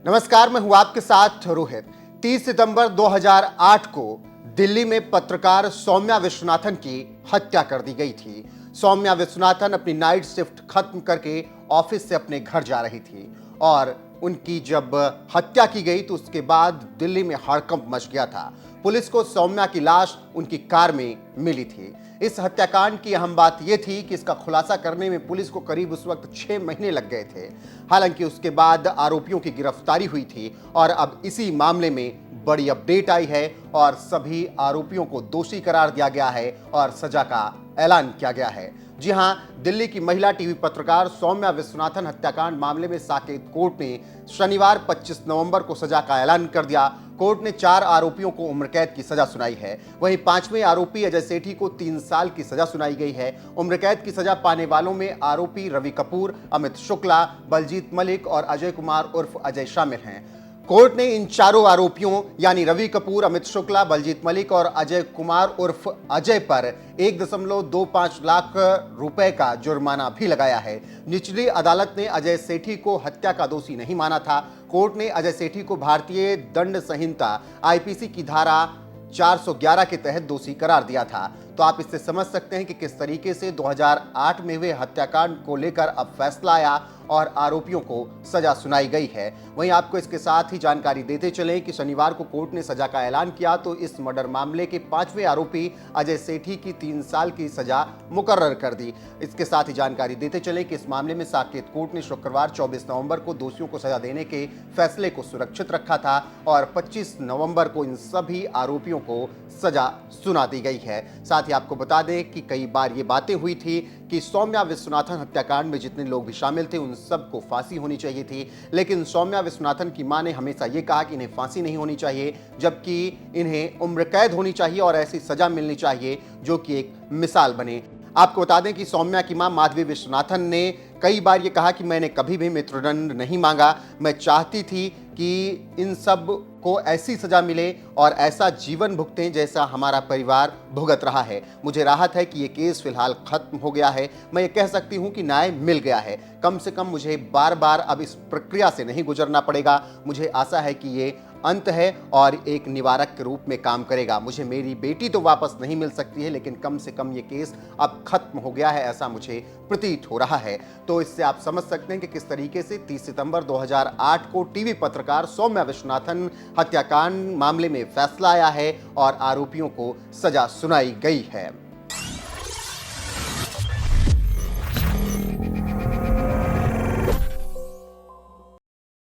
नमस्कार, मैं हूं आपके साथ रोहित। 30 सितंबर 2008 को दिल्ली में पत्रकार सौम्या विश्वनाथन की हत्या कर दी गई थी। सौम्या विश्वनाथन अपनी नाइट शिफ्ट खत्म करके ऑफिस से अपने घर जा रही थी और उनकी जब हत्या की गई तो उसके बाद दिल्ली में हड़कंप मच गया था। पुलिस को सौम्या की लाश उनकी कार में मिली थी। इस हत्याकांड की अहम बात यह थी कि इसका खुलासा करने में पुलिस को करीब उस वक्त 6 महीने लग गए थे। हालांकि उसके बाद आरोपियों की गिरफ्तारी हुई थी और अब इसी मामले में बड़ी अपडेट आई है और सभी आरोपियों को दोषी करार दिया गया है और सजा का ऐलान किया गया है। जी हां, दिल्ली की महिला टीवी पत्रकार सौम्या विश्वनाथन हत्याकांड मामले में साकेत कोर्ट ने शनिवार 25 नवंबर को सजा का ऐलान कर दिया। कोर्ट ने 4 आरोपियों को उम्र कैद की सजा सुनाई है। वहीं 5वें आरोपी अजय सेठी को 3 साल की सजा सुनाई गई है। उम्र कैद की सजा पाने वालों में आरोपी रवि कपूर, अमित शुक्ला, बलजीत मलिक और अजय कुमार उर्फ अजय शामिल हैं। कोर्ट ने इन चारों आरोपियों यानी रवि कपूर, अमित शुक्ला, बलजीत मलिक और अजय कुमार उर्फ अजय पर 1.25 लाख रुपए का जुर्माना भी लगाया है। निचली अदालत ने अजय सेठी को हत्या का दोषी नहीं माना था। कोर्ट ने अजय सेठी को भारतीय दंड संहिता आईपीसी की धारा 411 के तहत दोषी करार दिया था। तो आप इससे समझ सकते हैं कि किस तरीके से 2008 में हुए हत्याकांड को लेकर अब फैसला आया और आरोपियों को सजा सुनाई गई है। वहीं आपको इसके साथ ही जानकारी देते चलें कि शनिवार को कोर्ट ने सजा का ऐलान किया तो इस मर्डर मामले के 5वें आरोपी अजय सेठी की 3 साल की सजा मुकर्रर कर दी। इसके साथ ही जानकारी देते चलें कि इस मामले में साकेत कोर्ट ने शुक्रवार 24 नवंबर को दोषियों को सजा देने के फैसले को सुरक्षित रखा था और 25 नवंबर को इन सभी आरोपियों को सजा सुना दी गई है। साथ ही आपको बता दें कि कई बार ये बातें हुई थी कि सौम्या विश्वनाथन हत्याकांड में जितने लोग भी शामिल थे उन सबको फांसी होनी चाहिए थी, लेकिन सौम्या विश्वनाथन की मां ने हमेशा ये कहा कि इन्हें फांसी नहीं होनी चाहिए, जबकि इन्हें उम्र कैद होनी चाहिए और ऐसी सजा मिलनी चाहिए जो कि एक मिसाल बने। आपको बता दें कि सौम्या की मां माधवी विश्वनाथन ने कई बार ये कहा कि मैंने कभी भी मृत्युदंड नहीं मांगा। मैं चाहती थी कि इन सब को ऐसी सजा मिले और ऐसा जीवन भुगतें जैसा हमारा परिवार भुगत रहा है। मुझे राहत है कि ये केस फिलहाल खत्म हो गया है। मैं ये कह सकती हूँ कि न्याय मिल गया है। कम से कम मुझे बार बार अब इस प्रक्रिया से नहीं गुजरना पड़ेगा। मुझे आशा है कि ये अंत है और एक निवारक के रूप में काम करेगा। मुझे मेरी बेटी तो वापस नहीं मिल सकती है, लेकिन कम से कम ये केस अब खत्म हो गया है, ऐसा मुझे प्रतीत हो रहा है। तो इससे आप समझ सकते हैं कि किस तरीके से 30 सितंबर 2008 को टीवी पत्रकार सौम्या विश्वनाथन हत्याकांड मामले में फैसला आया है और आरोपियों को सजा सुनाई गई है।